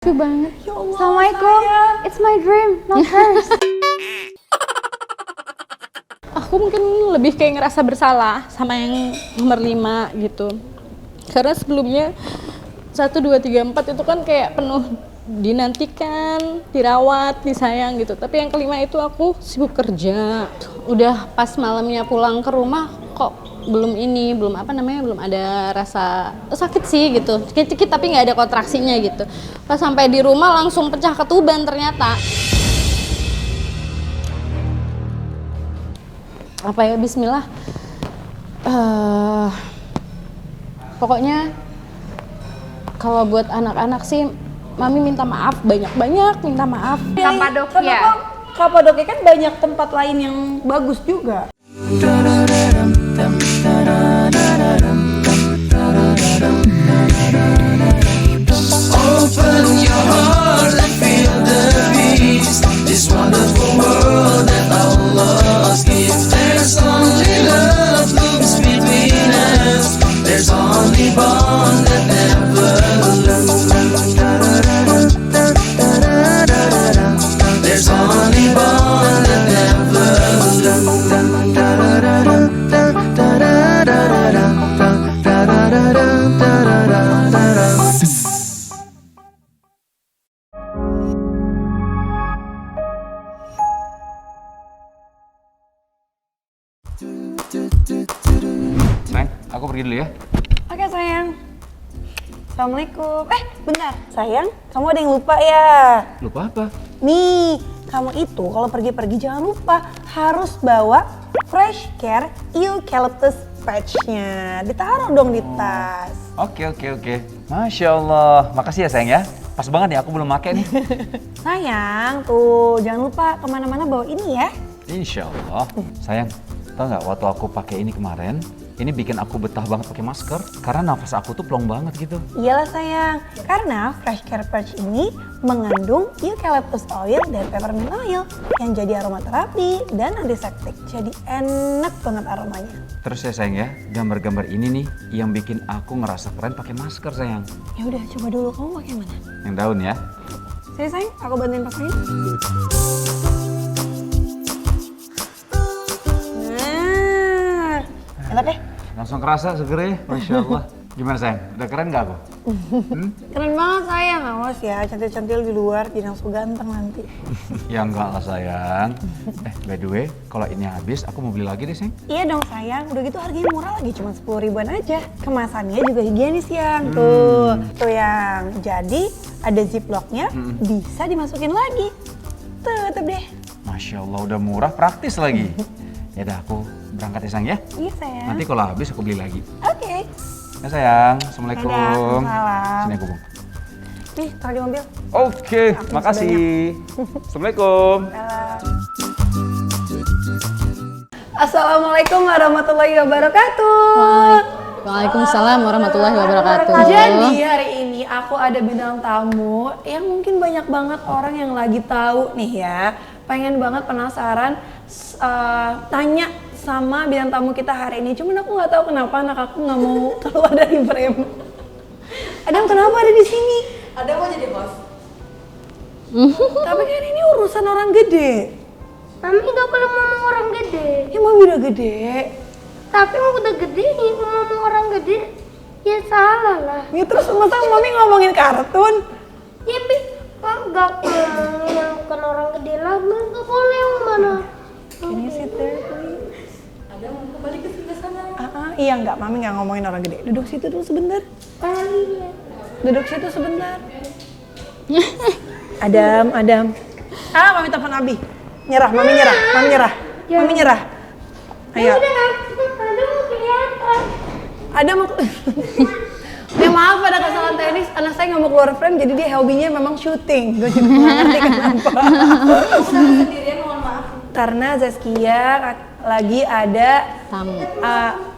Lucu banget. Ya Allah, Assalamualaikum. sayang. It's my dream, not hers. Aku mungkin lebih kayak ngerasa bersalah sama yang nomor 5 gitu. Karena sebelumnya 1, 2, 3, 4 itu kan kayak penuh dinantikan, dirawat, disayang gitu. Tapi yang kelima itu aku sibuk kerja. Udah pas malamnya pulang ke rumah kok belum ada rasa sakit sih gitu. Sakit tapi nggak ada kontraksinya gitu. Pas sampai di rumah langsung pecah ketuban ternyata. Apa ya, bismillah. Pokoknya kalau buat anak-anak sih Mami minta maaf, banyak-banyak minta maaf. Kapadokya. Kapadokya kan banyak tempat lain yang bagus juga. Open your heart and feel the peace. This wonderful world that Allah's gift. There's only love blooms between us. There's only bond that never lose. There's only bond that never Sayang, aku pergi dulu ya. Oke sayang. Assalamualaikum. Bentar. Sayang, kamu ada yang lupa ya? Lupa apa? Nih, kamu itu kalau pergi-pergi jangan lupa harus bawa Fresh Care Eucalyptus patch-nya. Ditaruh dong di tas. Oke. Masya Allah. Makasih ya sayang ya. Pas banget nih, aku belum pakai nih. Sayang, tuh jangan lupa kemana-mana bawa ini ya. Insya Allah. Sayang, tau nggak waktu aku pakai ini kemarin, ini bikin aku betah banget pakai masker karena nafas aku tuh plong banget gitu. Iyalah sayang, karena Fresh Care Patch ini mengandung eucalyptus oil dan peppermint oil yang jadi aromaterapi dan antiseptik. Jadi enak banget aromanya. Terus ya sayang ya, gambar-gambar ini nih yang bikin aku ngerasa keren pakai masker sayang. Ya udah, coba dulu kamu pakai mana? Yang daun ya. Sini sayang, aku bantuin pasangin. Nah, enak ya? Langsung kerasa seger ya, Masya Allah. Gimana sayang, udah keren nggak aku? Keren banget sayang, awas ya, cantil-cantil di luar jadi langsung ganteng nanti. Ya enggak lah sayang. By the way, kalau ini habis aku mau beli lagi deh sayang. Iya dong sayang, udah gitu harganya murah lagi, cuma 10 ribuan aja. Kemasannya juga higienis yang tuh yang jadi ada ziplocknya, bisa dimasukin lagi. Tutup deh. Masya Allah udah murah, praktis lagi. Ya udah aku berangkat ya sayang ya. Iya sayang. Nanti kalau habis aku beli lagi. Oke. Ya sayang, Assalamualaikum. Waalaikumsalam. Sini aku bung. Nih, taruh di mobil. Oke, Aku makasih. Assalamualaikum. Assalamualaikum warahmatullahi wabarakatuh. Waalaikumsalam warahmatullahi wabarakatuh. Jadi hari ini aku ada bintang tamu yang mungkin banyak banget orang yang lagi tahu nih ya. Pengen banget penasaran tanya sama bintang tamu kita hari ini. Cuman aku nggak tahu kenapa anak aku nggak mau keluar dari frame. Adam kenapa ada di sini? Ada mau jadi host? Tapi kan ini urusan orang gede. Mami gak boleh ngomong orang gede. Ya mami udah gede. Tapi mau udah gede nih ngomong orang gede, ya salah lah. Ya terus masa mami ngomongin kartun? Ya tapi gak bukan orang gede lah, gak boleh yang mana. Can you sit there please? Ada mau kembali ke sana. Iya enggak, mami nggak ngomongin orang gede. Duduk situ dulu sebentar. Iya. Duduk situ sebentar. Adam. Mami telepon Abi. Nyerah, mami nyerah. Mami nyerah. Ayo. Ada mau kelihatan. Ada mau. Ya maaf ada kesalahan teknis, anak saya nggak mau keluar frame jadi dia hobinya memang syuting. Gue juga nggak ngerti kenapa. Sendirian mohon maaf. Karena Zaskia lagi ada Tamu.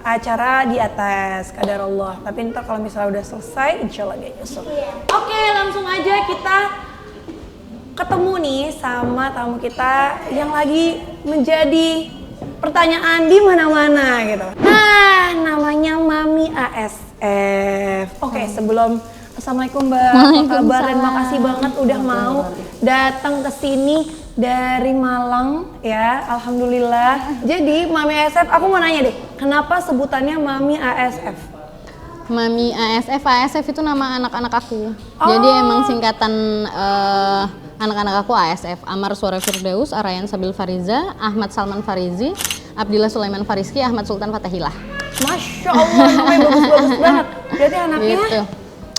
acara di atas qadarullah. Tapi ntar kalau misalnya udah selesai, insya Allah dia nyusul. Oke, langsung aja kita ketemu nih sama tamu kita yang lagi menjadi pertanyaan di mana-mana gitu. Nah, namanya Mami ASF. Oke, sebelum Assalamualaikum Mbak, apa kabar dan makasih banget udah mau datang ke sini dari Malang ya, alhamdulillah. Jadi Mami ASF, aku mau nanya deh, kenapa sebutannya Mami ASF? Mami ASF itu nama anak-anak aku. Jadi emang singkatan anak-anak aku ASF. Amar Suara Firdaus, Arayan Sabil Fariza, Ahmad Salman Farizi, Abdillah Sulaiman Fariski, Ahmad Sultan Fatahillah. Masya Allah, namanya bagus-bagus banget. Berarti anaknya? Gitu.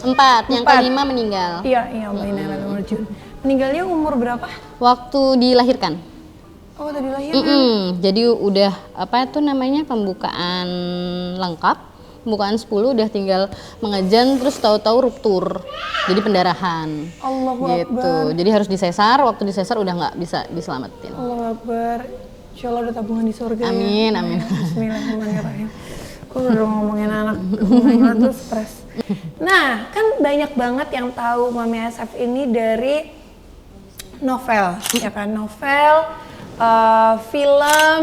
4, yang kelima meninggal. Iya, meninggalnya umur berapa? Waktu dilahirkan. Oh, tadi lahir. Jadi udah apa itu namanya pembukaan lengkap, pembukaan 10 udah tinggal mengejan terus tahu-tahu ruptur. Jadi pendarahan. Allahu gitu. Akbar. Jadi harus disesar, waktu disesar udah nggak bisa diselamatin. Allahu Akbar. Insya Allah ada tabungan di surga. Amin, ya. amin. Bismillahirrahmanirrahim. Aku udah ngomongin anak tuh stres. Nah, kan banyak banget yang tahu Mami ASF ini dari novel, ya kan? Novel, film,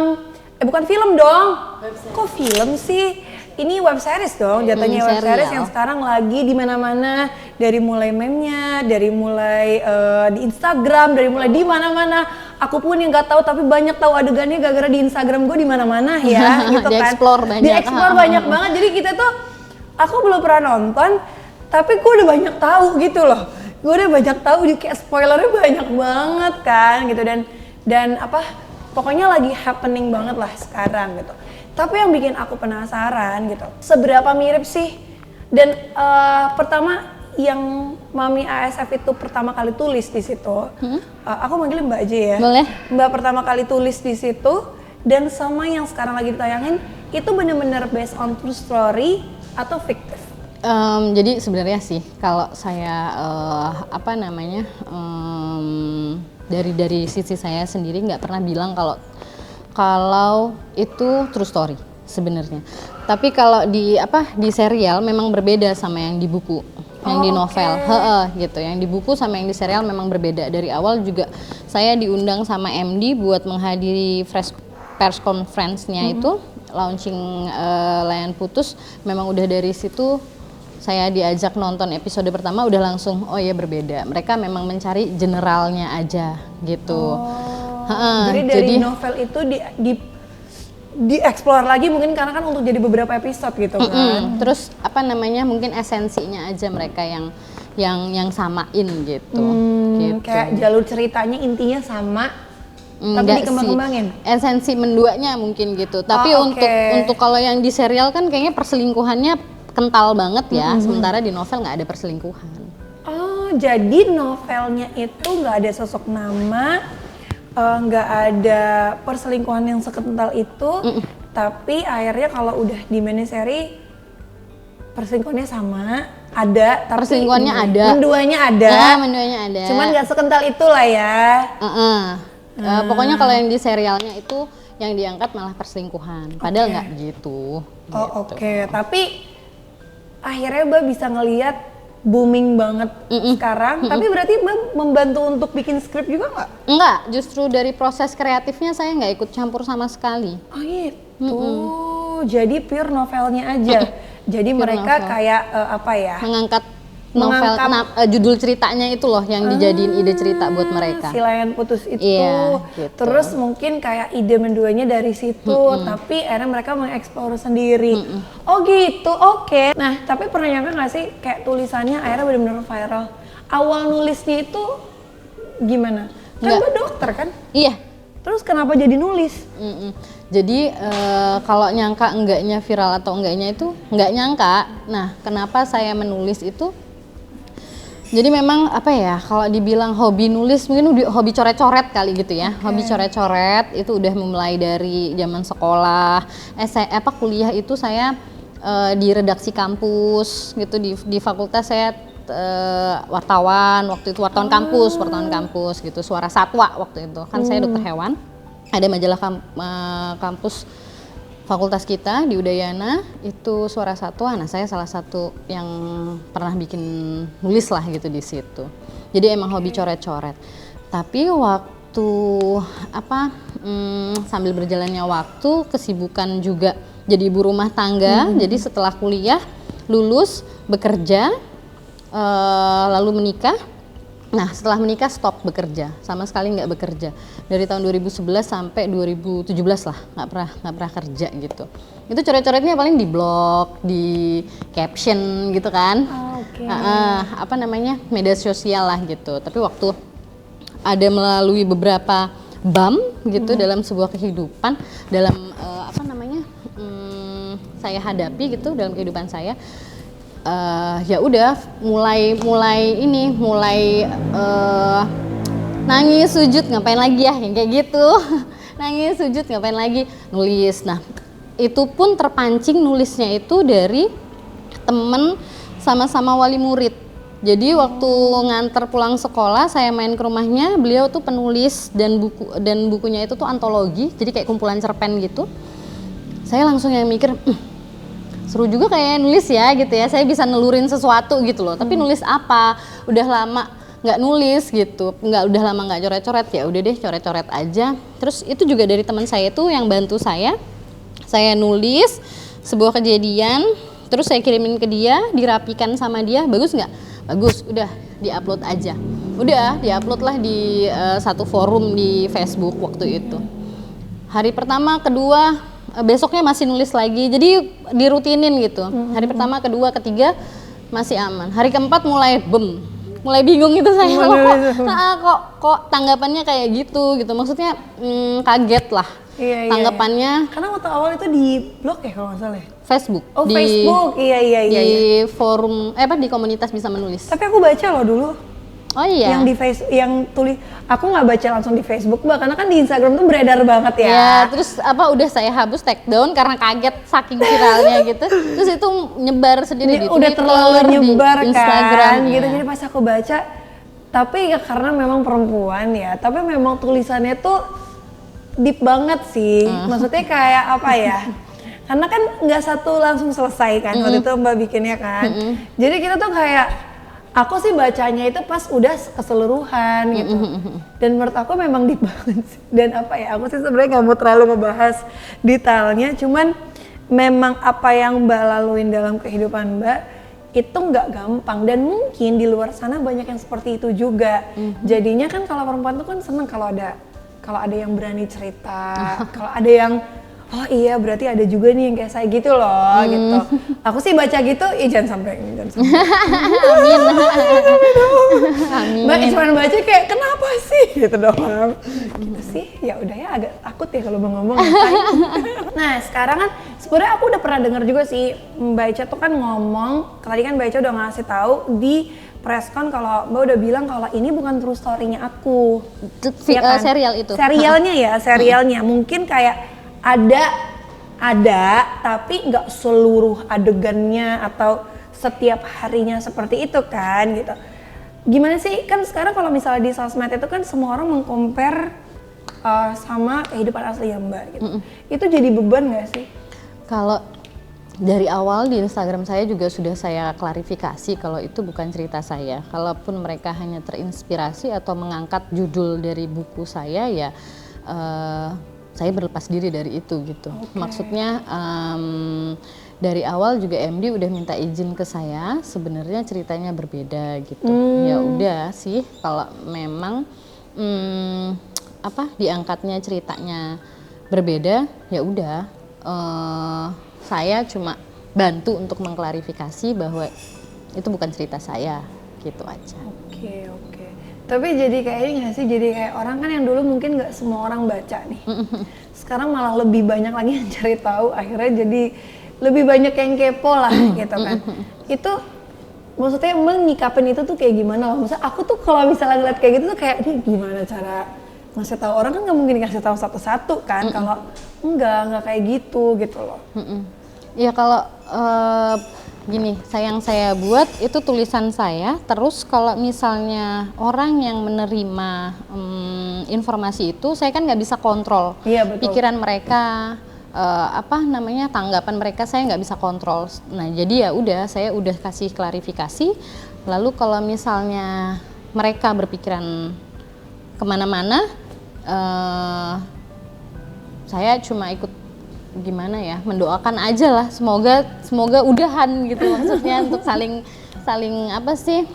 bukan film dong. Kok film sih? Ini web series dong, jatuhnya web series yang sekarang lagi di mana-mana, dari mulai meme-nya, dari mulai di Instagram, dari mulai di mana-mana. Aku pun yang nggak tahu tapi banyak tahu adegannya gara-gara di Instagram gue di mana-mana ya, gitu kan. Di-explore banyak. Di-explore banyak banget. Jadi kita tuh, aku belum pernah nonton, tapi gue udah banyak tahu gitu loh. Gue udah banyak tahu, kayak spoilernya banyak banget kan, gitu dan apa? Pokoknya lagi happening banget lah sekarang gitu. Tapi yang bikin aku penasaran gitu, seberapa mirip sih? Dan pertama yang Mami ASF itu pertama kali tulis di situ, aku manggilnya Mbak aja ya. Boleh. Mbak pertama kali tulis di situ dan sama yang sekarang lagi ditayangin itu bener-bener based on true story atau fiktif? Jadi sebenarnya sih kalau saya apa namanya dari sisi saya sendiri nggak pernah bilang kalau itu true story sebenarnya. Tapi kalau di serial memang berbeda sama yang di buku, yang di novel, gitu. Yang di buku sama yang di serial memang berbeda. Dari awal juga saya diundang sama MD buat menghadiri press conference-nya itu launching Layan Putus. Memang udah dari situ saya diajak nonton episode pertama udah langsung oh ya berbeda. Mereka memang mencari generalnya aja gitu. Jadi dari novel itu di-explore lagi mungkin karena kan untuk jadi beberapa episode gitu kan. Terus apa namanya mungkin esensinya aja mereka yang samain gitu. Gitu. Kayak jalur ceritanya intinya sama tapi dikembang-kembangin. Esensi menduanya mungkin gitu. Tapi untuk kalau yang di serial kan kayaknya perselingkuhannya kental banget ya. Sementara di novel nggak ada perselingkuhan. Oh, jadi novelnya itu nggak ada sosok nama, nggak ada perselingkuhan yang sekental itu, tapi akhirnya kalau udah di miniseri perselingkuhannya sama, ada, tapi perselingkuhannya ada, menduanya ada, menduanya ada, cuman nggak sekental itulah ya. Pokoknya kalau yang di serialnya itu yang diangkat malah perselingkuhan, padahal nggak gitu. Oh oke. Tapi akhirnya Mbak bisa ngelihat booming banget sekarang, tapi berarti Mbak membantu untuk bikin skrip juga nggak? Enggak, justru dari proses kreatifnya saya nggak ikut campur sama sekali. Oh gitu, jadi pure novelnya aja. Jadi pure mereka novel. Kayak apa ya? Mengangkat novel, judul ceritanya itu loh yang dijadiin ide cerita buat mereka. Si Layan Putus itu, gitu. Terus mungkin kayak ide menduanya dari situ, tapi akhirnya mereka mengeksplor sendiri. Oh gitu, oke. Nah, tapi pernah nyangka nggak sih kayak tulisannya akhirnya benar-benar viral? Awal nulisnya itu gimana? Kan Mbak dokter kan? Iya. Terus kenapa jadi nulis? Jadi kalau nyangka enggaknya viral atau enggaknya itu enggak nyangka. Nah, kenapa saya menulis itu? Jadi memang apa ya, kalau dibilang hobi nulis mungkin hobi coret-coret kali gitu ya. Hobi coret-coret itu udah mulai dari zaman sekolah, kuliah itu saya di redaksi kampus gitu, di fakultas saya wartawan, waktu itu wartawan kampus gitu, Suara Satwa waktu itu. Kan saya dokter hewan. Ada majalah kampus fakultas kita di Udayana itu Suara Satwa. Nah, saya salah satu yang pernah bikin nulis lah gitu di situ. Jadi emang hobi coret-coret. Tapi waktu sambil berjalannya waktu, kesibukan juga jadi ibu rumah tangga. Jadi setelah kuliah, lulus, bekerja, lalu menikah. Nah setelah menikah stop bekerja, sama sekali nggak bekerja dari tahun 2011 sampai 2017 lah, nggak pernah kerja gitu. Itu coret-coretnya paling di blog, di caption gitu kan, apa namanya media sosial lah gitu. Tapi waktu ada melalui beberapa gitu dalam sebuah kehidupan, dalam apa namanya saya hadapi gitu dalam kehidupan saya. Ya udah mulai nangis sujud ngapain lagi ya yang kayak gitu. Nangis sujud ngapain lagi, nulis. Nah itu pun terpancing nulisnya itu dari temen sama-sama wali murid. Jadi waktu nganter pulang sekolah saya main ke rumahnya, beliau tuh penulis dan bukunya itu tuh antologi, jadi kayak kumpulan cerpen gitu. Saya langsung yang mikir seru juga kayak nulis ya gitu ya, saya bisa nelurin sesuatu gitu loh. Tapi nulis apa? Udah lama nggak nulis gitu, udah lama nggak coret-coret, ya udah deh coret-coret aja. Terus itu juga dari teman saya tuh yang bantu saya nulis sebuah kejadian, terus saya kirimin ke dia, dirapikan sama dia, bagus nggak? Bagus, udah diupload aja. Udah diupload lah di satu forum di Facebook waktu itu. Hari pertama, kedua, besoknya masih nulis lagi, jadi dirutinin gitu. Hari pertama, kedua, ketiga masih aman. Hari keempat mulai mulai bingung gitu saya, kok tanggapannya kayak gitu. Maksudnya kaget lah tanggapannya. Karena waktu awal itu di blog ya kalau nggak salah. Facebook. Oh Facebook, iya. Di forum, di komunitas bisa menulis. Tapi aku baca loh dulu. Oh iya. Yang di Facebook, yang tulis, aku nggak baca langsung di Facebook, Mbak, karena kan di Instagram tuh beredar banget ya. Ya, terus udah saya hapus take down karena kaget saking viralnya gitu. Terus itu nyebar sendiri di Twitter, udah terlalu nyebar di Instagram kan, gitu. ya. Jadi pas aku baca, tapi ya karena memang perempuan ya, tapi memang tulisannya tuh deep banget sih. Maksudnya kayak apa ya? Karena kan nggak satu langsung selesai kan, waktu itu Mbak bikinnya kan. Jadi kita tuh kayak aku sih bacanya itu pas udah keseluruhan gitu. Dan menurut aku memang deep banget sih. Dan apa ya, aku sih sebenarnya nggak mau terlalu ngebahas detailnya, cuman memang apa yang Mbak laluin dalam kehidupan Mbak itu nggak gampang, dan mungkin di luar sana banyak yang seperti itu juga. Jadinya kan kalau perempuan tuh kan seneng kalau ada yang berani cerita, kalau ada yang oh iya berarti ada juga nih yang kayak saya gitu loh gitu. Aku sih baca gitu, jangan sampai. Amin. Amin. Mbak cuma baca kayak kenapa sih gitu doang. Gitu sih, ya udah ya agak takut ya kalau mau ngomong. Nah sekarang kan sebenarnya aku udah pernah dengar juga sih Mbak Ica tuh kan ngomong, tadi kan Mbak Ica udah ngasih tahu di presscon kalau Mbak udah bilang kalau ini bukan true story-nya aku. Ya kan? Serial itu. Serialnya mungkin kayak ada tapi nggak seluruh adegannya atau setiap harinya seperti itu kan gitu. Gimana sih, kan sekarang kalau misalnya di sosmed itu kan semua orang meng-compare sama kehidupan asli ya Mbak gitu. Itu jadi beban nggak sih? Kalau dari awal di Instagram saya juga sudah saya klarifikasi kalau itu bukan cerita saya. Kalaupun mereka hanya terinspirasi atau mengangkat judul dari buku saya, ya saya berlepas diri dari itu gitu. Maksudnya dari awal juga MD udah minta izin ke saya, sebenarnya ceritanya berbeda gitu. Ya udah sih kalau memang diangkatnya ceritanya berbeda, ya udah saya cuma bantu untuk mengklarifikasi bahwa itu bukan cerita saya gitu aja. Oke. Tapi jadi kayak ini nggak sih, jadi kayak orang kan yang dulu mungkin nggak semua orang baca nih. Sekarang malah lebih banyak lagi yang cari tahu, akhirnya jadi lebih banyak yang kepo lah gitu kan. Itu maksudnya menyikapin itu tuh kayak gimana loh? Maksudnya aku tuh kalau misalnya ngeliat kayak gitu tuh kayak ini gimana cara ngasih tahu orang, kan nggak mungkin ngasih tahu satu-satu kan. Kalau enggak kayak gitu loh. Ya kalau gini, yang saya buat itu tulisan saya, terus kalau misalnya orang yang menerima informasi itu, saya kan nggak bisa kontrol pikiran mereka, tanggapan mereka saya nggak bisa kontrol. Nah jadi ya udah, saya udah kasih klarifikasi, lalu kalau misalnya mereka berpikiran kemana-mana, saya cuma ikut gimana ya, mendoakan aja lah, semoga udahan gitu maksudnya untuk saling saling apa sih?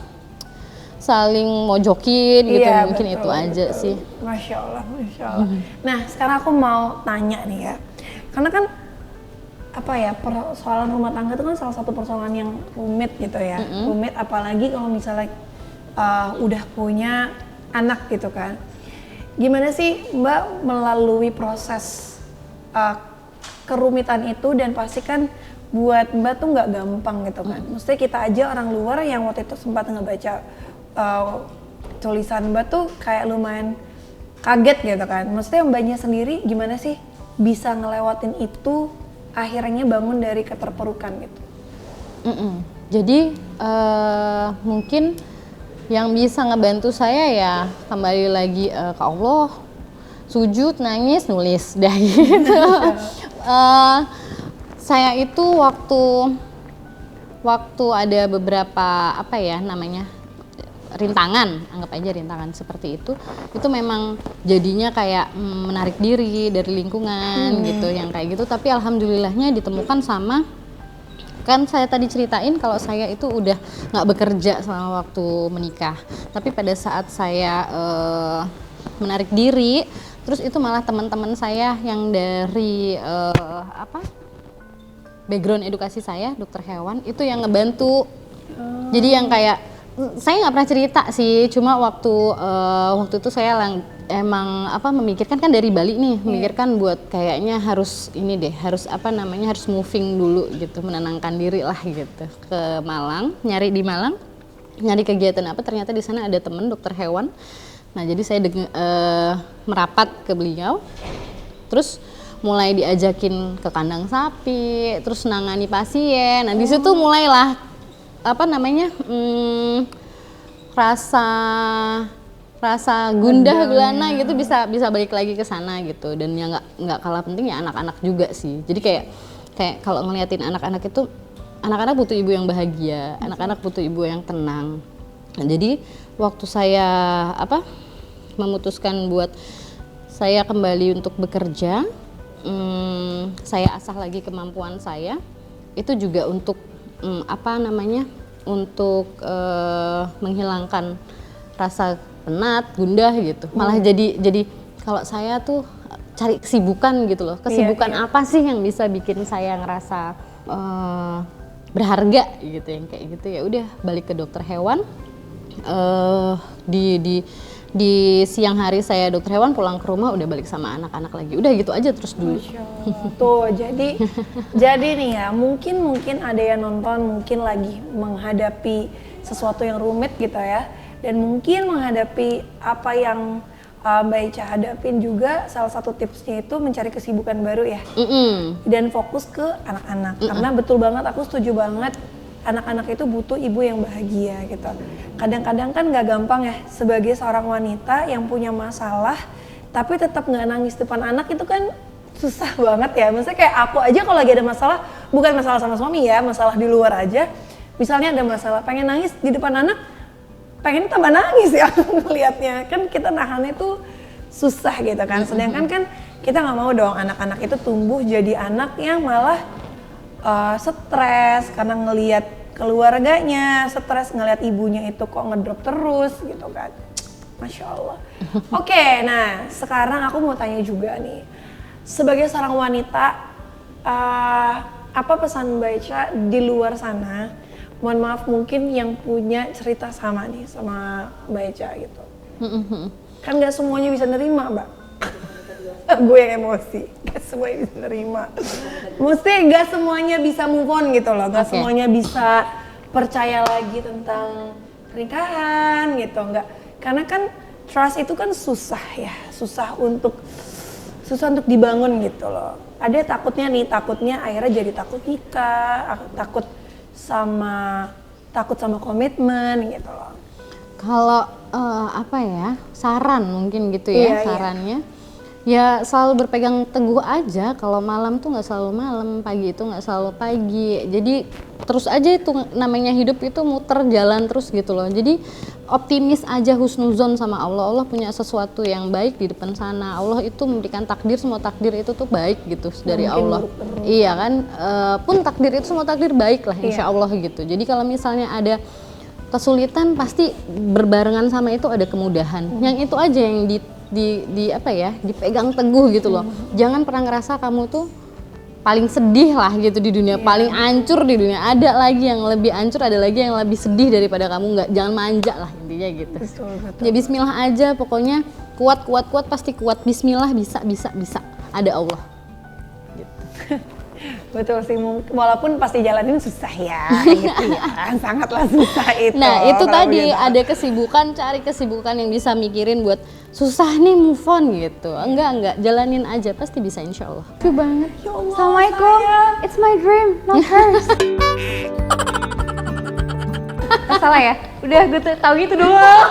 Saling mojokin gitu, Iya, mungkin betul, itu aja betul. sih. Masya Allah, Masya Allah. Nah, sekarang aku mau tanya nih ya. Karena kan apa ya, persoalan rumah tangga itu kan salah satu persoalan yang rumit gitu ya. Rumit apalagi kalau misalnya udah punya anak gitu kan. Gimana sih Mbak melalui proses kerumitan itu, dan pasti kan buat Mbak tuh nggak gampang gitu kan. Maksudnya kita aja orang luar yang waktu itu sempat ngebaca tulisan Mbak tuh kayak lumayan kaget gitu kan. Maksudnya Mbaknya sendiri gimana sih bisa ngelewatin itu, akhirnya bangun dari keterpurukan gitu? Jadi mungkin yang bisa ngebantu saya ya kembali lagi ke Allah, sujud, nangis, nulis, dah gitu. Saya itu waktu ada beberapa apa ya namanya rintangan, anggap aja rintangan seperti itu memang jadinya kayak menarik diri dari lingkungan gitu, yang kayak gitu. Tapi alhamdulillahnya ditemukan sama, kan saya tadi ceritain kalau saya itu udah nggak bekerja selama waktu menikah. Tapi pada saat saya menarik diri, terus itu malah teman-teman saya yang dari background edukasi saya, dokter hewan, itu yang ngebantu. Jadi yang kayak saya nggak pernah cerita sih, cuma waktu itu saya emang memikirkan kan dari Bali nih, memikirkan buat kayaknya harus ini deh, harus harus moving dulu gitu, menenangkan diri lah gitu, ke Malang, nyari di Malang, nyari kegiatan apa, ternyata di sana ada temen dokter hewan. Nah jadi saya merapat ke beliau, terus mulai diajakin ke kandang sapi, terus nangani pasien. Nah di situ mulailah rasa gundah gulana gitu bisa balik lagi ke sana gitu. Dan yang nggak kalah penting ya anak-anak juga sih. Jadi kayak kalau ngeliatin anak-anak itu, anak-anak butuh ibu yang bahagia, anak-anak butuh ibu yang tenang. Nah, jadi waktu saya memutuskan buat saya kembali untuk bekerja, saya asah lagi kemampuan saya, itu juga untuk untuk menghilangkan rasa penat, gundah gitu. Malah jadi kalau saya tuh cari kesibukan gitu loh. Kesibukan apa sih yang bisa bikin saya ngerasa berharga gitu, yang kayak gitu. Ya udah balik ke dokter hewan. Di siang hari saya dokter hewan, pulang ke rumah udah balik sama anak-anak lagi. Udah gitu aja terus dulu. Tuh, jadi nih ya, mungkin ada yang nonton mungkin lagi menghadapi sesuatu yang rumit gitu ya. Dan mungkin menghadapi apa yang Mbak Ica hadapin juga, salah satu tipsnya itu mencari kesibukan baru ya. Dan fokus ke anak-anak. Karena betul banget, aku setuju banget, anak-anak itu butuh ibu yang bahagia gitu. Kadang-kadang kan nggak gampang ya sebagai seorang wanita yang punya masalah tapi tetap nggak nangis depan anak, itu kan susah banget ya. Maksudnya kayak aku aja kalau lagi ada masalah, bukan masalah sama suami ya, masalah di luar aja. Misalnya ada masalah, pengen nangis di depan anak, pengen tambah nangis ya ngelihatnya. Kan kita nahannya tuh susah gitu kan. Sedangkan kan kita nggak mau dong anak-anak itu tumbuh jadi anak yang malah stres karena ngelihat keluarganya, stres ngelihat ibunya itu kok ngedrop terus gitu kan. Masya Allah. Oke, nah sekarang aku mau tanya juga nih, sebagai seorang wanita, apa pesan Mbak Ica di luar sana? Mohon maaf mungkin yang punya cerita sama nih sama Mbak Ica gitu. Kan nggak semuanya bisa nerima Mbak. Gue yang emosi, gak semuanya bisa nerima. Maksudnya gak semuanya bisa move on gitu loh, gak semuanya bisa percaya lagi tentang pernikahan gitu, enggak. Karena kan trust itu kan susah ya, susah untuk dibangun gitu loh. Ada takutnya akhirnya jadi takut nikah, takut sama komitmen gitu loh. Kalau saran mungkin gitu ya, sarannya. Ya selalu berpegang teguh aja, kalau malam tuh nggak selalu malam, pagi itu nggak selalu pagi. Jadi terus aja itu namanya hidup itu muter jalan terus gitu loh. Jadi optimis aja, husnuzon sama Allah. Allah punya sesuatu yang baik di depan sana. Allah itu memberikan takdir, semua takdir itu tuh baik gitu dari Allah. Iya kan, pun takdir itu semua takdir baik lah insya Allah gitu. Jadi kalau misalnya ada kesulitan pasti berbarengan sama itu ada kemudahan. Yang itu aja yang di apa ya, dipegang teguh gitu loh. Jangan pernah ngerasa kamu tuh paling sedih lah gitu di dunia, paling hancur di dunia. Ada lagi yang lebih hancur, ada lagi yang lebih sedih daripada kamu. Nggak, jangan manja lah intinya gitu. Betul. Ya bismillah aja pokoknya, kuat pasti kuat. Bismillah, bisa. Ada Allah. Betul sih, walaupun pasti jalanin susah ya, gitu ya, sangatlah susah itu. Nah itu kalau tadi begitu. ada kesibukan, cari kesibukan yang bisa mikirin buat susah nih move on gitu. Enggak, jalanin aja pasti bisa insya Allah. Lucu banget. Ya Allah, Assalamualaikum. sayang. It's my dream, not hers. Salah ya? Udah gue tahu gitu doang.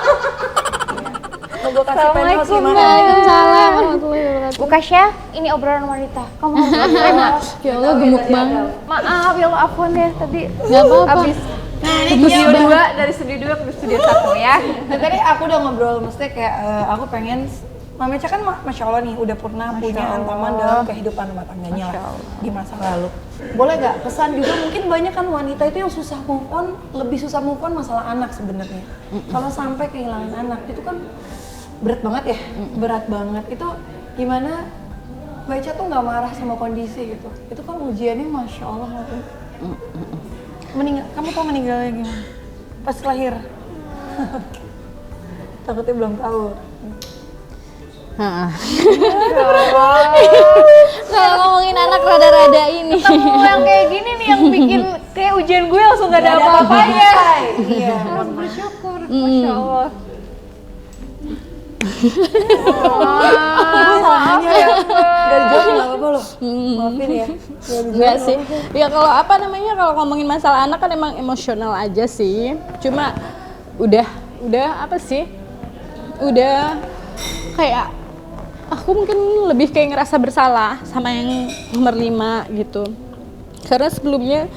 Mau gue kasih penthouse Assalamualaikum, gimana? Waalaikumsalam warahmatullahi wabarakatuh. Bu Kasya, ini obrolan wanita. Kamu harus terima. Ya Allah gemuk banget. Maaf ya Allah, afwan deh tadi. Gak apa-apa. Abis studio 2 dari studio 2 ke studio 1 ya. Dan tadi aku udah ngobrol, mesti kayak aku pengen Mama Eca kan Masya Allah nih udah pernah punya hantaman dalam kehidupan rumah tangganya lah di masa lalu. Boleh gak pesan juga, mungkin banyak kan wanita itu yang susah move on, lebih susah move on masalah anak sebenarnya. Kalau sampai kehilangan anak itu kan berat banget ya, berat banget. Itu gimana Mbak Eca tuh nggak marah sama kondisi gitu? Itu kan ujiannya Masya Allah. Kamu tau meninggalnya gimana? Pas lahir? Takutnya belum tahu. Kalau ngomongin anak rada-rada ini. Yang kayak gini nih yang bikin kayak ujian gue langsung gak ada apa-apanya. Iya. Harus bersyukur. Masya Allah. Masalahnya ya, gak dijawab nggak apa-apa loh. Maafin ya. Enggak sih. Ya kalau apa namanya, kalau ngomongin masalah anak kan emang emosional aja sih. Cuma udah apa sih? Udah kayak aku mungkin lebih kayak ngerasa bersalah sama yang nomor 5 gitu. Karena sebelumnya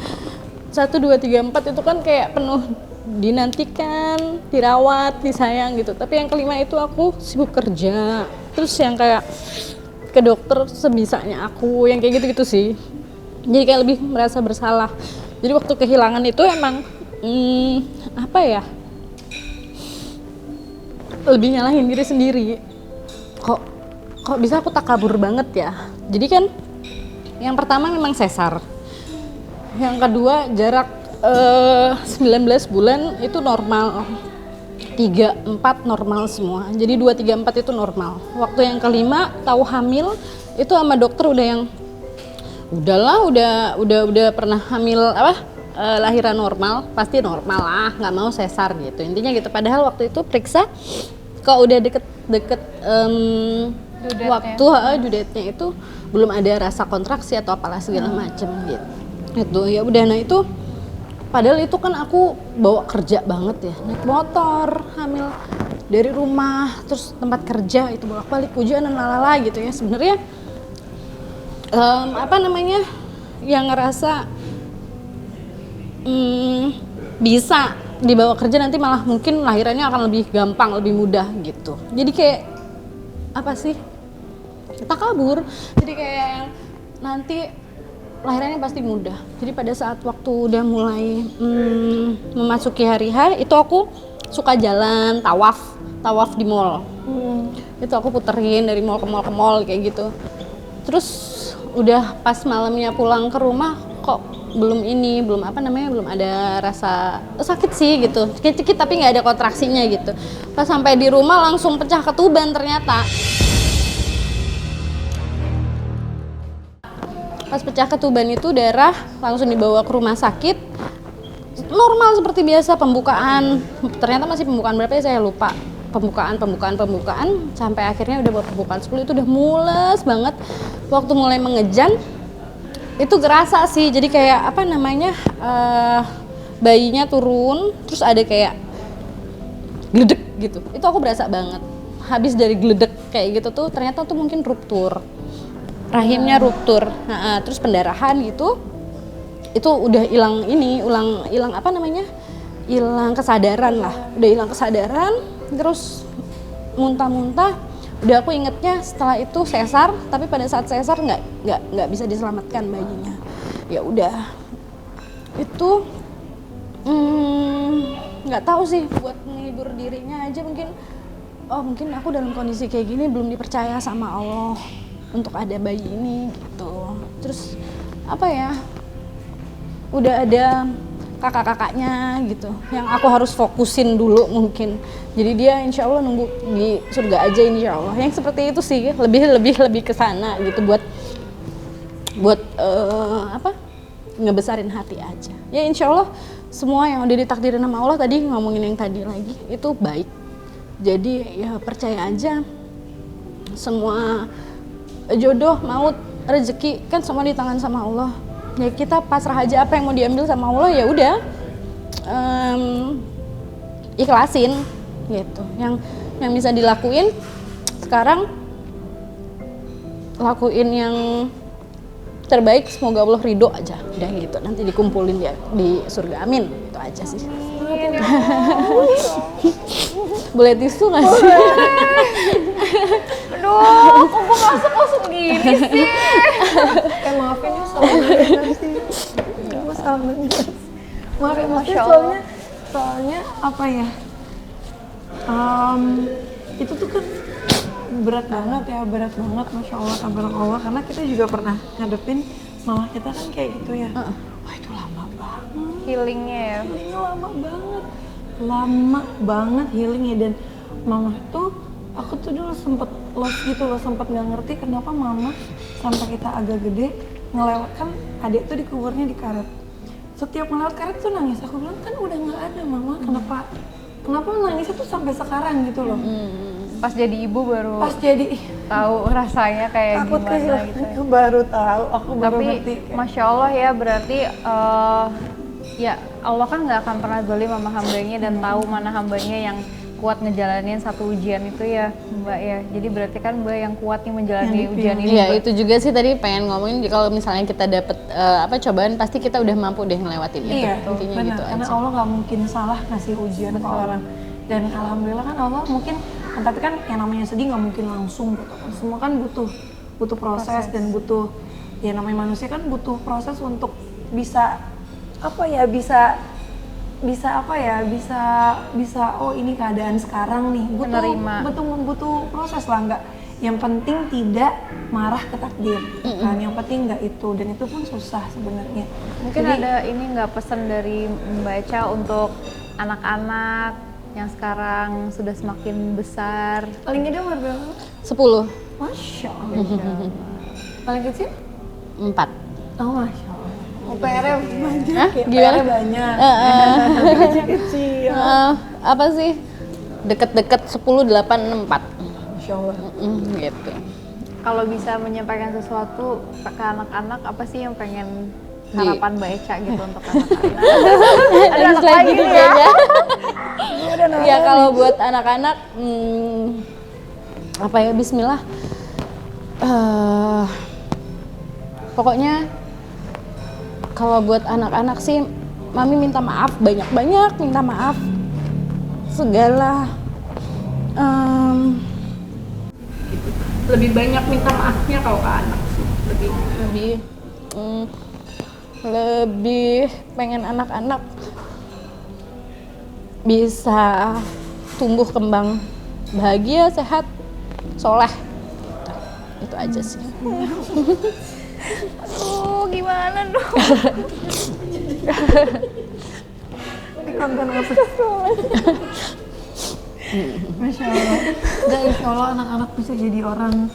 1, 2, 3, 4 itu kan kayak penuh dinantikan, dirawat, disayang gitu. Tapi yang kelima itu aku sibuk kerja. Terus yang kayak ke dokter sebisanya aku, yang kayak gitu-gitu sih. Jadi kayak lebih merasa bersalah. Jadi waktu kehilangan itu emang apa ya? Lebih nyalahin diri sendiri. Kok bisa aku takabur banget ya? Jadi kan yang pertama memang sesar. Yang kedua jarak 19 bulan itu normal. 3, 4 normal semua. Jadi 2, 3, 4 itu normal. Waktu yang kelima tahu hamil itu sama dokter udah yang udah pernah hamil lahiran normal, pasti normal lah, nggak mau sesar gitu. Intinya gitu. Padahal waktu itu periksa kok udah deket waktu due date-nya itu belum ada rasa kontraksi atau apalah segala macem gitu. Itu ya udah, nah itu padahal itu kan aku bawa kerja banget ya, naik motor, hamil dari rumah, terus tempat kerja itu bolak-balik hujan dan lalala gitu ya. Sebenarnya yang ngerasa bisa dibawa kerja nanti malah mungkin lahirannya akan lebih gampang, lebih mudah gitu. Jadi kayak apa sih? Takabur. Jadi kayak nanti lahirannya pasti mudah. Jadi pada saat waktu udah mulai memasuki hari H itu aku suka jalan tawaf di mall. Itu aku puterin dari mall ke mall kayak gitu. Terus udah pas malamnya pulang ke rumah kok belum ada rasa sakit sih gitu. Sakit tapi nggak ada kontraksinya gitu. Pas sampai di rumah langsung pecah ketuban ternyata. Pas pecah ketuban itu darah langsung dibawa ke rumah sakit. Normal seperti biasa pembukaan. Ternyata masih pembukaan berapa ya saya lupa. Pembukaan sampai akhirnya udah buat pembukaan 10 itu udah mules banget. Waktu mulai mengejan itu gerasa sih. Jadi kayak bayinya turun terus ada kayak gledek gitu. Itu aku berasa banget. Habis dari gledek kayak gitu tuh ternyata tuh mungkin ruptur. Rahimnya ruptur, terus pendarahan gitu, itu udah hilang kesadaran lah, udah hilang kesadaran, terus muntah-muntah. Udah aku ingetnya setelah itu sesar, tapi pada saat sesar nggak bisa diselamatkan bayinya. Ya udah, itu nggak tahu sih, buat menghibur dirinya aja mungkin. Oh mungkin aku dalam kondisi kayak gini belum dipercaya sama Allah untuk ada bayi ini gitu. Terus apa ya, udah ada kakak-kakaknya gitu yang aku harus fokusin dulu mungkin. Jadi dia insya Allah nunggu di surga aja insya Allah. Yang seperti itu sih, lebih ke sana gitu, buat apa, ngebesarin hati aja. Ya insya Allah semua yang udah ditakdirin sama Allah, tadi ngomongin yang tadi lagi, itu baik. Jadi ya percaya aja, semua jodoh, maut, rezeki kan semua di tangan sama Allah. Ya kita pasrah aja, apa yang mau diambil sama Allah ya udah, ikhlasin gitu. Yang bisa dilakuin sekarang, lakuin yang terbaik, semoga Allah ridho aja, udah gitu. Nanti dikumpulin dia di surga, amin. Itu aja sih. Boleh tisu nggak sih? Aduh, kok gue masuk langsung gini sih? Maafin ya, salah dengar sih. Gue salah dengar. Maaf ya, maksudnya soalnya apa ya? Itu tuh kan berat banget ya, berat banget, Masya Allah, tabarakallah. Karena kita juga pernah ngadepin mama kita kan kayak gitu ya. Wah itu lama banget. Healingnya ya. Healingnya lama banget healingnya. Dan mama tuh, aku tuh dulu sempet lost gitu loh, sempet nggak ngerti kenapa mama sampai kita agak gede ngelewat, kan adik tuh dikuburnya di karet. Setiap melewat karet tuh nangis. Aku bilang kan udah nggak ada mama, kenapa nangisnya tuh sampai sekarang gitu loh. Pas jadi ibu baru Pas jadi tahu rasanya kayak takut gimana gitu. aku baru tahu, aku baru Tapi ngerti. Masya Allah ya, berarti ya Allah kan nggak akan pernah zalim sama hambanya dan tahu mana hambanya yang kuat ngejalanin satu ujian itu ya Mbak ya. Jadi berarti kan Mbak yang kuat nih menjalani ujian ini. Iya Mbak. itu juga sih tadi pengen ngomongin, kalau misalnya kita dapet cobaan, pasti kita udah mampu deh ngelewatin itu. Iya, Intinya benar. gitu Karena aja. Allah nggak mungkin salah ngasih ujian ke orang. Dan alhamdulillah kan Allah mungkin, tapi kan yang namanya sedih nggak mungkin langsung gitu kan. Semua kan butuh proses dan butuh, ya namanya manusia kan butuh proses untuk bisa apa ya, bisa oh ini keadaan sekarang nih, Menerima. butuh proses lah. Nggak, yang penting tidak marah ke takdir kan, yang penting nggak itu, dan itu pun susah sebenarnya. Mungkin Jadi, ada ini nggak pesan dari membaca untuk anak-anak yang sekarang sudah semakin besar? paling gede umur berapa? 10, Masya Allah. Paling kecil? 4. Oh Masya Allah. PR-nya banyak Hah? ya? Gimana? PR-nya banyak. Kecil-kecil. Apa sih? Deket-deket 10, 8, 4. Masya Allah. Gitu. Kalau bisa menyampaikan sesuatu ke anak-anak, apa sih yang pengen harapan Mbak Echa gitu untuk anak-anak? Ada anak lagi nih ya? Ya kalau buat anak-anak, apa ya, Bismillah. Pokoknya kalau buat anak-anak sih, Mami minta maaf, banyak-banyak minta maaf. Segala lebih banyak minta maafnya kalau ke anak sih. Lebih pengen anak-anak bisa tumbuh kembang bahagia, sehat, soleh. Itu aja sih. Aduh, gimana dong? Konten apa? Masya Allah. Dan insya Allah anak-anak bisa jadi orang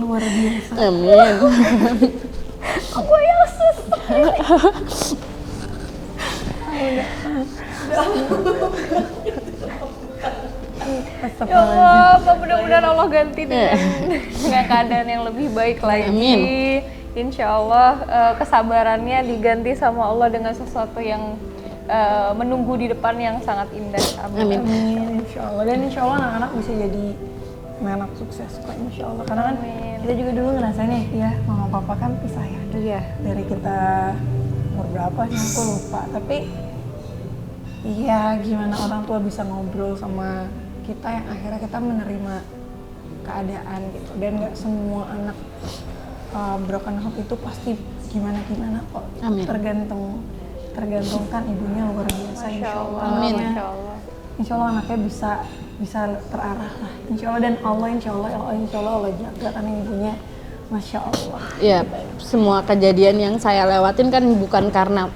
luar biasa. Amin. Aku yang Ya Allah, mudah-mudahan Allah ganti dengan keadaan yang lebih baik lagi. Amin. Insya Allah kesabarannya diganti sama Allah dengan sesuatu yang menunggu di depan yang sangat indah. Amin. Amin, insya Allah. Dan insya Allah anak-anak bisa jadi anak sukses kok, insya Allah. Karena kan kita juga dulu ngerasain ya, mama papa kan pisah ya. Iya. Dari kita umur berapa nih aku lupa. Tapi iya, gimana orang tua bisa ngobrol sama kita yang akhirnya kita menerima keadaan gitu. Dan nggak semua anak broken home itu pasti gimana kok. Amin. Tergantungkan ibunya luar biasa, insya Allah. Amin. Insya Allah. insya Allah anaknya bisa terarah lah, insya Allah. Dan Allah insya Allah Allah jaga kan ibunya, masya Allah. Ya, semua kejadian yang saya lewatin kan bukan karena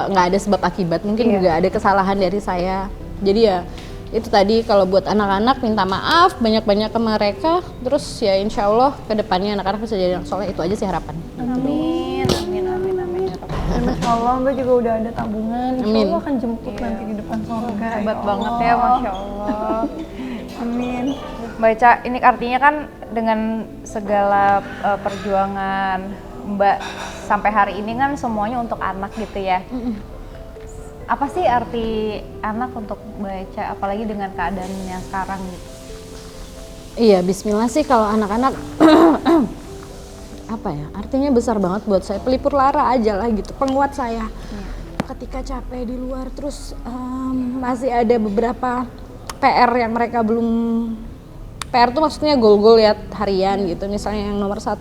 nggak ada sebab akibat, mungkin juga ada kesalahan dari saya. Jadi ya itu tadi, kalau buat anak-anak minta maaf banyak-banyak ke mereka, terus ya insya Allah kedepannya anak-anak bisa jadi anak soleh, itu aja sih harapan. Amin, amin, amin, amin. Dan masya Allah Mbak juga udah ada tabungan, insya Amin. Allah akan jemput nanti di depan surga. Hebat Ya banget Allah. ya, masya Allah. Amin. Mbak Eca, ini artinya kan dengan segala perjuangan Mbak sampai hari ini kan semuanya untuk anak gitu ya. Apa sih arti anak untuk Mbak Eca, apalagi dengan keadaan yang sekarang gitu? Iya, bismillah sih kalau anak-anak apa ya, artinya besar banget buat saya, pelipur lara aja lah gitu, penguat saya. Ketika capek di luar, terus masih ada beberapa PR yang mereka belum, PR tuh maksudnya goal-goal ya harian gitu, misalnya yang nomor 1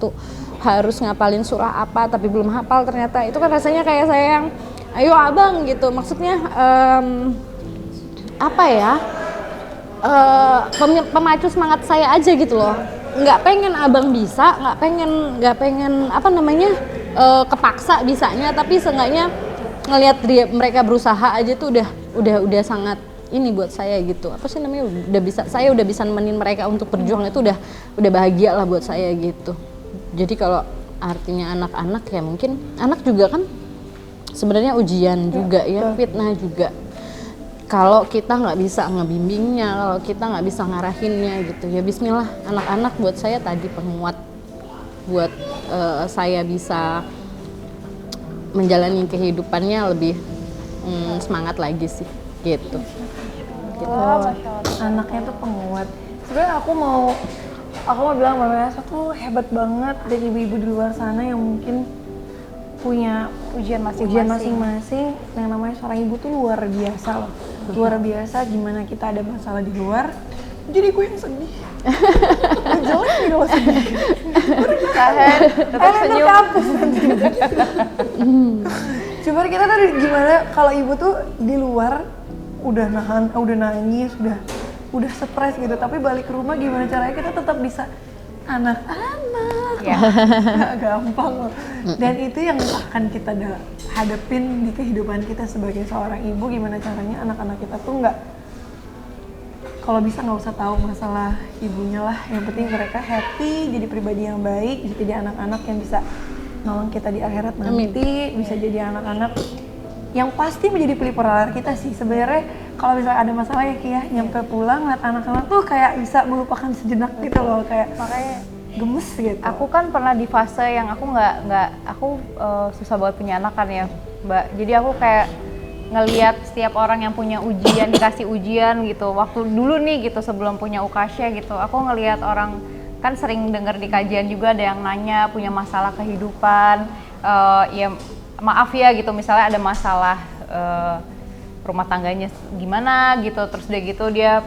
harus ngapalin surah apa tapi belum hafal, ternyata itu kan rasanya kayak saya yang ayo abang gitu, maksudnya apa ya, pemacu semangat saya aja gitu loh. Nggak pengen abang bisa, nggak pengen apa namanya kepaksa bisanya, tapi seenggaknya ngelihat mereka berusaha aja tuh udah sangat ini buat saya gitu. Apa sih namanya, saya udah bisa nemenin mereka untuk berjuang, itu udah bahagia lah buat saya gitu. Jadi kalau artinya anak-anak ya mungkin anak juga kan sebenarnya ujian juga ya, fitnah juga. Kalau kita nggak bisa ngebimbingnya, kalau kita nggak bisa ngarahinnya gitu, ya bismillah, anak-anak buat saya tadi penguat buat saya bisa menjalani kehidupannya lebih semangat lagi sih gitu. Anaknya tuh penguat. Sebenarnya aku mau bilang Mbak Melisa tuh hebat banget, dari ibu-ibu di luar sana yang mungkin punya Ujian ujian masing-masing. masing-masing. Yang namanya seorang ibu tuh luar biasa loh. Luar biasa gimana kita ada masalah di luar. Jadi gue yang sedih. Gue jelek nih kalau sedih. Tahan, tetap senyum. Cuman kita tuh gimana kalau ibu tuh di luar udah nangis, udah stres gitu, tapi balik ke rumah gimana caranya kita tetap bisa anak-anak. Ya. Gak gampang loh. Dan itu yang akan kita hadapin di kehidupan kita sebagai seorang ibu, gimana caranya anak-anak kita tuh kalau bisa nggak usah tahu masalah ibunya lah, yang penting mereka happy, jadi pribadi yang baik, bisa jadi anak-anak yang bisa nolong kita di akhirat nanti. Bisa jadi anak-anak yang pasti menjadi pelipur lara kita sih. Sebenarnya kalau misalnya ada masalah ya Ki ya, nyampe pulang lihat anak-anak tuh kayak bisa melupakan sejenak gitu loh, kayak Makanya gemes gitu. aku kan pernah di fase yang aku susah banget punya anak kan ya Mbak. Jadi aku kayak ngelihat setiap orang yang punya ujian, dikasih ujian gitu. Waktu dulu nih gitu sebelum punya Ukasya gitu, aku ngelihat orang, kan sering dengar di kajian juga ada yang nanya punya masalah kehidupan, ya maaf ya gitu, misalnya ada masalah rumah tangganya gimana gitu, terus udah gitu dia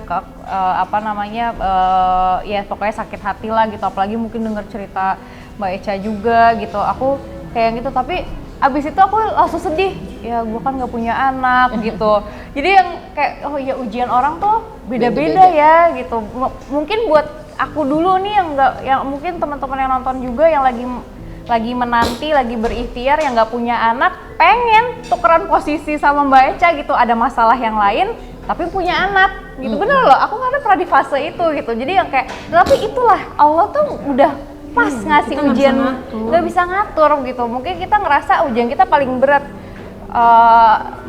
ya pokoknya sakit hati lah gitu, apalagi mungkin denger cerita Mbak Eca juga gitu, aku kayak gitu, tapi abis itu aku langsung sedih, ya gue kan nggak punya anak gitu. Jadi yang kayak oh ya ujian orang tuh beda-beda ya gitu. Mungkin buat aku dulu nih yang mungkin teman-teman yang nonton juga yang lagi menanti, lagi berikhtiar, yang nggak punya anak, pengen tukeran posisi sama Mbak Eca gitu, ada masalah yang lain tapi punya anak gitu. Bener loh, aku kadang pernah di fase itu gitu. Jadi yang kayak, tapi itulah Allah tuh udah pas ngasih kita ujian, nggak bisa ngatur gitu. Mungkin kita ngerasa ujian kita paling berat,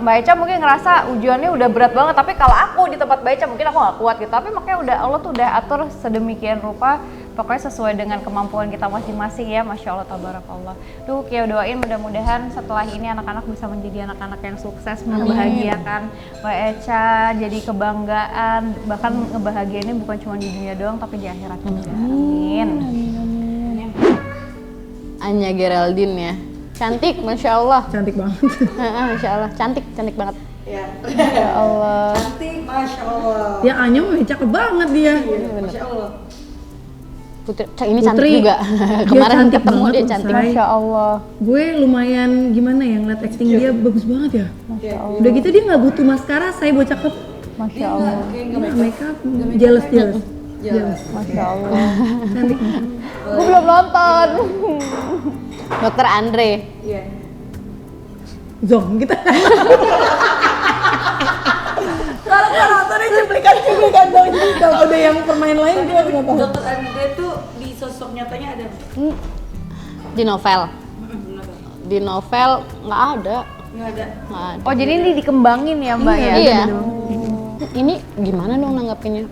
Mbak Eca mungkin ngerasa ujiannya udah berat banget, tapi kalau aku di tempat Mbak Eca mungkin aku nggak kuat gitu. Tapi makanya Allah tuh udah atur sedemikian rupa, pokoknya sesuai dengan kemampuan kita masing-masing ya. Masya Allah, tabarakallah. Tuh Kia doain mudah-mudahan setelah ini anak-anak bisa menjadi anak-anak yang sukses, membahagiakan Mbak Eca, jadi kebanggaan, bahkan ngebahagiainnya bukan cuma di dunia doang tapi di akhirat juga. Amin. Anya Geraldine ya, cantik, masya Allah. Cantik banget. Masya Allah, cantik banget. Ya. Ya Allah. Cantik, masya Allah. Ya Anya mah cakep banget dia. Masya Allah. Putri, ini cantik Putri, juga. dia Kemarin cantik ketemu banget, dia cantik. Say. Masya Allah. Gue lumayan gimana ya ngeliat acting dia bagus banget ya. Udah gitu dia nggak butuh maskara, saya buat cakep. Masya Allah. Jealous. Masya Allah. Gue belum nonton. Dokter Andre. Zong kita. Kalau penontonnya cuplikan dong. Kalau udah yang permain lain dia nggak tahu. Dokter Andre tuh di sosok nyatanya ada. Di novel. Di novel nggak ada. Nggak ada. Nggak ada. Oh jadi ini dikembangin ya Mbak ya? Iya. Ini gimana dong nanggapinnya?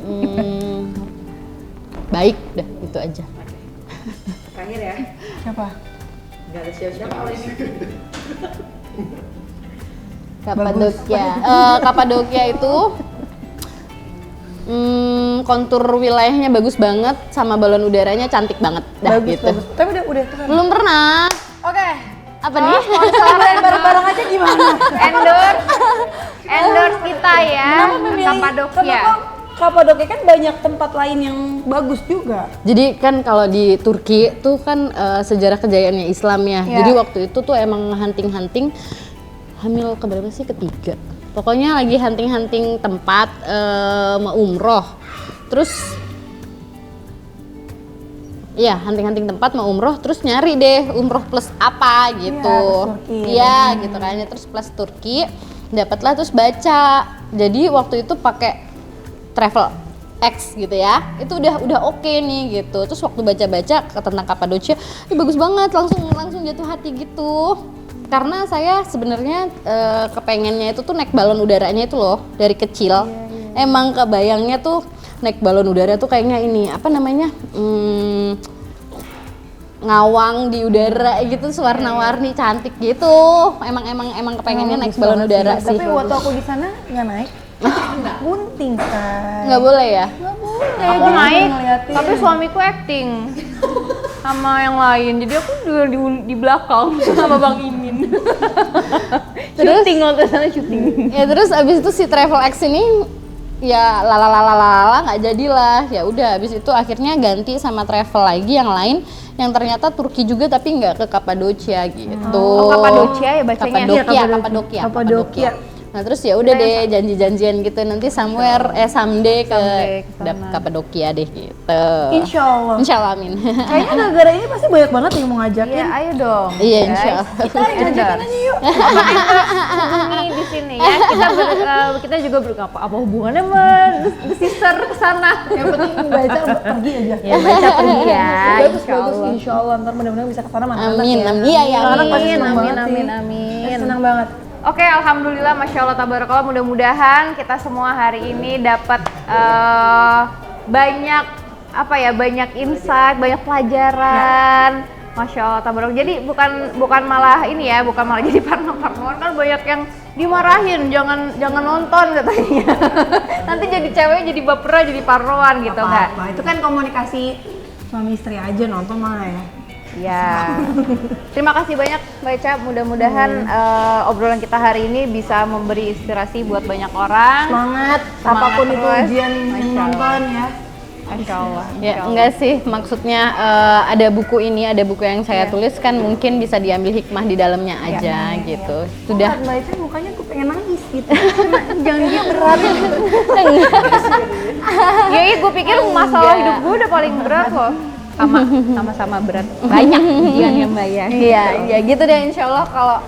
Baik, dah itu aja. Terakhir ya. Siapa? Nggak ada siapa-siapa kalau ini. Kapadokia itu kontur wilayahnya bagus banget sama balon udaranya cantik banget dah gitu. Tapi udah Belum pernah. Oke. Apa nih? Sponsoran bareng-bareng aja gimana? Endorse kita ya. Kapadokia. Kenapa Kapadokia kan banyak tempat lain yang bagus juga. Jadi kan kalau di Turki tuh kan sejarah kejayaannya Islam ya. Iya. Jadi waktu itu tuh emang hunting-hunting hamil keberapa sih? Ketiga. Pokoknya lagi hunting-hunting tempat mau umroh. Terus iya, hunting-hunting tempat mau umroh, terus nyari deh umroh plus apa gitu. Iya, gitu kan. Terus plus Turki, dapatlah terus baca. Jadi waktu itu pakai Travel X gitu ya. Itu udah oke nih gitu. Terus waktu baca-baca tentang Kapadocia, bagus banget, langsung jatuh hati gitu. Karena saya sebenarnya kepengennya itu tuh naik balon udaranya itu loh dari kecil. Emang kebayangnya tuh naik balon udara tuh kayaknya ini apa namanya ngawang di udara gitu, warna-warni cantik gitu. Emang kepengennya naik balon udara sih. Tapi waktu aku di sana nggak naik. Bunting kan. Nggak boleh ya? Aku naik, tapi suamiku acting sama yang lain. Jadi aku di belakang sama Bang Imin. Syuting waktu sana syuting. Ya terus abis itu si Travel X ini ya lala nggak jadilah. Ya udah abis itu akhirnya ganti sama travel lagi yang lain yang ternyata Turki juga tapi nggak ke Kapadocia gitu. Oh, Kapadocia ya bacanya? Kapadokia. Nah terus ya udah deh janji-janjian gitu nanti someday ke Kapadokia deh gitu. Insya Allah. Amin. Kayaknya gara-gara ini pasti banyak banget yang mau ngajakin. Iya, ayo dong. Iya insya Allah. Kita ngajakin aja yuk. Hubungi di sini ya. Kita juga apa hubungannya sama The Sister ke sana. Yang penting baca pergi aja. Ya baca pergi ya. Bagus. Insya Allah ntar mudah-mudahan bisa kesana mana Amin. Amin. Senang banget. Oke, alhamdulillah, masya Allah, tabarakallah. Mudah-mudahan kita semua hari ini dapat banyak insight, banyak pelajaran. Masya Allah, tabarakallah. Jadi bukan malah ini ya, bukan malah jadi parno-parnoan kan banyak yang dimarahin, jangan nonton katanya. Nanti jadi cewek jadi baperan, jadi parnoan gitu kan. Itu kan komunikasi suami istri aja, nonton mah ya. Ya, terima kasih banyak Mbak Ica. Mudah-mudahan obrolan kita hari ini bisa memberi inspirasi buat banyak orang. Semangat apapun itu ujian yang nonton ya. Masya Allah. Ya enggak sih, maksudnya ada buku yang saya tulis kan mungkin bisa diambil hikmah di dalamnya aja gitu. Sudah. Mbak Ica mukanya aku pengen nangis gitu. Jangan dia berat. Ya, gue pikir masalah hidup gue udah paling berat loh. Sama-sama berat. Banyak ujian ya Mbak ya. Iya gitu deh insya Allah kalau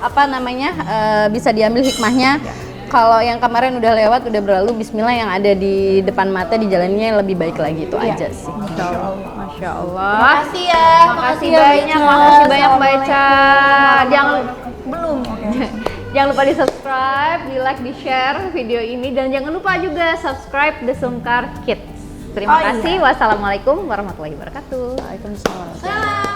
bisa diambil hikmahnya. Kalau yang kemarin udah lewat, udah berlalu, bismillah yang ada di depan mata di jalannya lebih baik lagi itu aja sih. Masya Allah. Makasih ya. Makasih banyak Mbak Ica. Jangan lupa di subscribe, di like, di share video ini dan jangan lupa juga subscribe The Sungkar Kids. Terima kasih. Wassalamualaikum warahmatullahi wabarakatuh. Waalaikumsalam. Salam.